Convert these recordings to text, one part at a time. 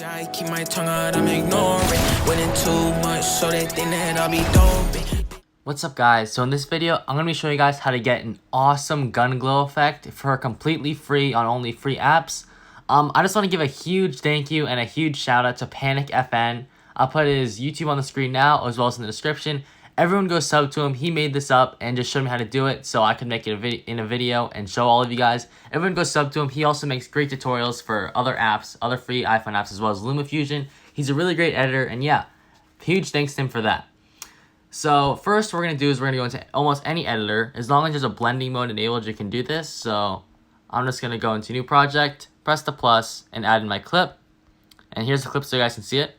I keep my tongue out, I'm ignoring. Winning too much, so they think that I'll be doping. What's up guys, so in this video I'm going to be showing you guys how to get an awesome gun glow effect for completely free on only free apps. I just want to give a huge thank you and a huge shout out to Panik FN. I'll put his YouTube on the screen now as well as in the description. Everyone go sub to him. He made this up and just showed me how to do it so I could make it in a video and show all of you guys. Everyone go sub to him. He also makes great tutorials for other apps, other free iPhone apps as well as LumaFusion. He's a really great editor and yeah, huge thanks to him for that. So first what we're going to do is we're going to go into almost any editor. As long as there's a blending mode enabled, you can do this. So I'm just going to go into new project, press the plus, and add in my clip. And here's the clip so you guys can see it.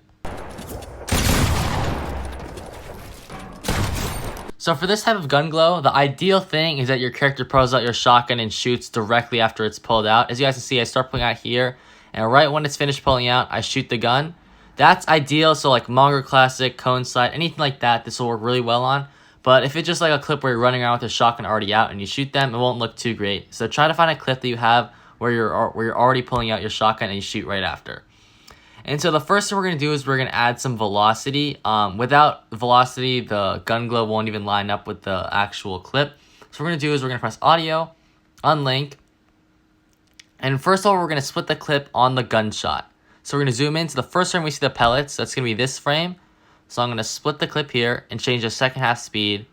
So for this type of gun glow, the ideal thing is that your character pulls out your shotgun and shoots directly after it's pulled out. As you guys can see, I start pulling out here, and right when it's finished pulling out, I shoot the gun. That's ideal, so like Monger Classic, Cone Slide, anything like that, this will work really well on. But if it's just like a clip where you're running around with your shotgun already out and you shoot them, it won't look too great. So try to find a clip that you have where you're already pulling out your shotgun and you shoot right after. And so the first thing we're going to do is we're going to add some velocity. Without velocity, the gun glow won't even line up with the actual clip. So what we're going to do is we're going to press audio, unlink, and first of all, we're going to split the clip on the gunshot. So we're going to zoom into the first frame we see the pellets. That's going to be this frame. So I'm going to split the clip here and change the second half speed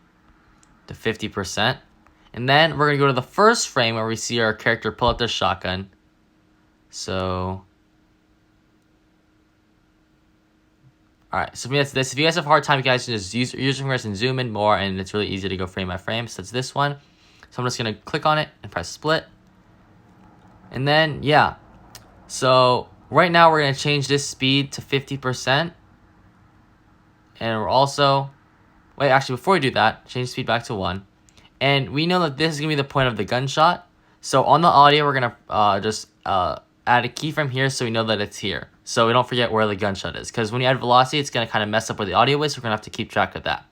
to 50%. And then we're going to go to the first frame where we see our character pull out their shotgun. So alright, so that's this. If you guys have a hard time, you guys can just use your fingers and zoom in more, and it's really easy to go frame by frame. So it's this one. So I'm just going to click on it and press split. And then, yeah. So right now we're going to change this speed to 50%. And we're also, wait, actually before we do that, change speed back to 1. And we know that this is going to be the point of the gunshot. So on the audio, we're going to just add a keyframe here so we know that it's here. So we don't forget where the gunshot is. Because when you add velocity, it's going to kind of mess up where the audio is. So we're going to have to keep track of that.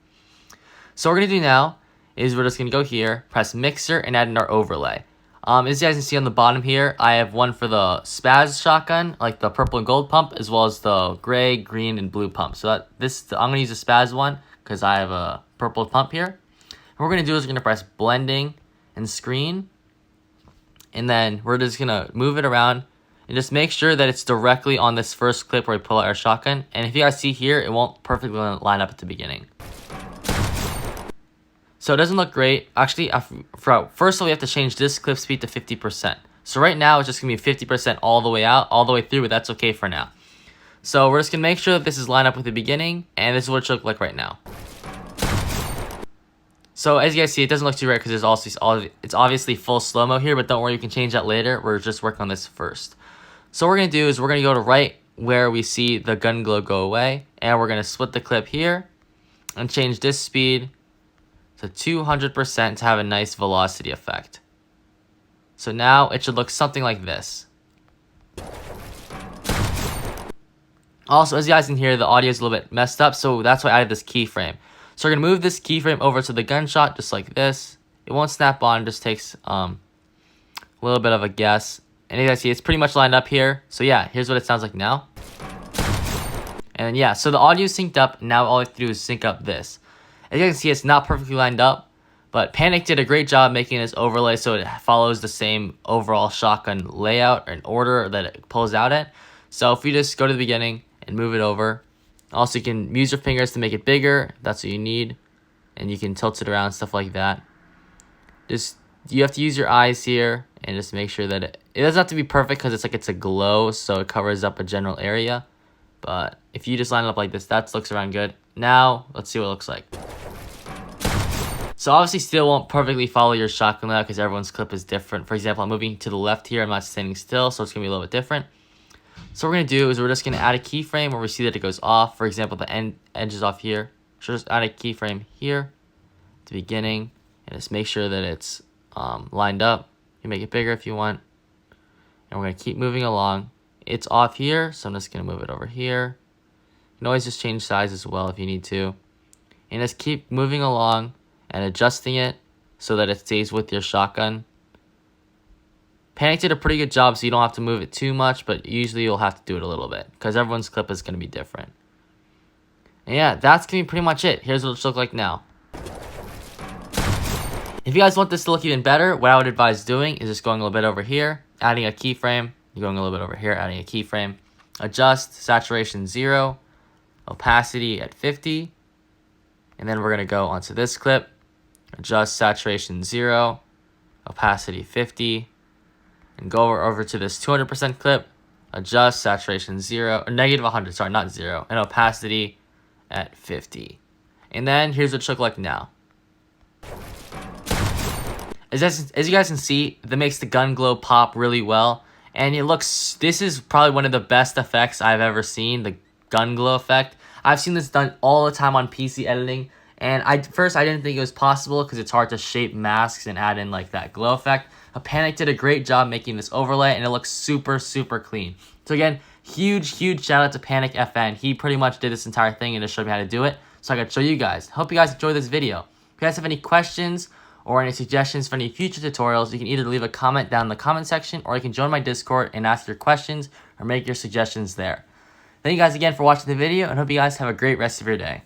So what we're going to do now is we're just going to go here, press mixer, and add in our overlay. As you guys can see on the bottom here, I have one for the spaz shotgun, like the purple and gold pump, as well as the gray, green, and blue pump. So I'm going to use the spaz one because I have a purple pump here. And what we're going to do is we're going to press blending and screen. And then we're just going to move it around and just make sure that it's directly on this first clip where we pull out our shotgun. And if you guys see here, it won't perfectly line up at the beginning. So it doesn't look great. Actually, first of all, we have to change this clip speed to 50%. So right now, it's just going to be 50% all the way out, all the way through, but that's okay for now. So we're just going to make sure that this is lined up with the beginning, and this is what it should look like right now. So as you guys see, it doesn't look too right because it's obviously full slow-mo here, but don't worry, you can change that later. We're just working on this first. So what we're going to do is we're going to go to right where we see the gun glow go away, and we're going to split the clip here and change this speed to 200% to have a nice velocity effect. So now it should look something like this. Also, as you guys can hear, the audio is a little bit messed up, so that's why I added this keyframe. So we're going to move this keyframe over to the gunshot just like this. It won't snap on, it just takes a little bit of a guess. And as you guys see, it's pretty much lined up here. So yeah, here's what it sounds like now. And yeah, so the audio is synced up. Now all I have to do is sync up this. As you can see, it's not perfectly lined up, but Panik did a great job making this overlay so it follows the same overall shotgun layout and order that it pulls out in. So if you just go to the beginning and move it over, also you can use your fingers to make it bigger. That's what you need, and you can tilt it around, stuff like that. You have to use your eyes here and just make sure that it doesn't have to be perfect because it's a glow, so it covers up a general area. But if you just line it up like this, that looks around good. Now let's see what it looks like. So obviously still won't perfectly follow your shotgun layout because everyone's clip is different. For example, I'm moving to the left here. I'm not standing still, so it's going to be a little bit different. So what we're going to do is we're just going to add a keyframe where we see that it goes off. For example, the edge is off here. So just add a keyframe here at the beginning and just make sure that it's lined up. You make it bigger if you want. And we're going to keep moving along. It's off here, so I'm just going to move it over here. You can always just change size as well if you need to. And just keep moving along and adjusting it so that it stays with your shotgun. Panik did a pretty good job, so you don't have to move it too much, but usually you'll have to do it a little bit because everyone's clip is going to be different. And yeah, that's going to be pretty much it. Here's what it should look like now. If you guys want this to look even better, what I would advise doing is just going a little bit over here, adding a keyframe. You're going a little bit over here, adding a keyframe. Adjust saturation 0, opacity at 50. And then we're going to go onto this clip. Adjust saturation 0, opacity 50. And go over to this 200% clip. Adjust saturation 0, or negative 100, sorry, not 0. And opacity at 50. And then here's what it should look like now. As you guys can see, that makes the gun glow pop really well. And it looks, this is probably one of the best effects I've ever seen, the gun glow effect. I've seen this done all the time on PC editing. And first I didn't think it was possible because it's hard to shape masks and add in like that glow effect. But Panik did a great job making this overlay and it looks super, super clean. So again, huge shout out to Panik FN. He pretty much did this entire thing and just showed me how to do it. So I could show you guys. Hope you guys enjoyed this video. If you guys have any questions or any suggestions for any future tutorials, you can either leave a comment down in the comment section or you can join my Discord and ask your questions or make your suggestions there. Thank you guys again for watching the video and hope you guys have a great rest of your day.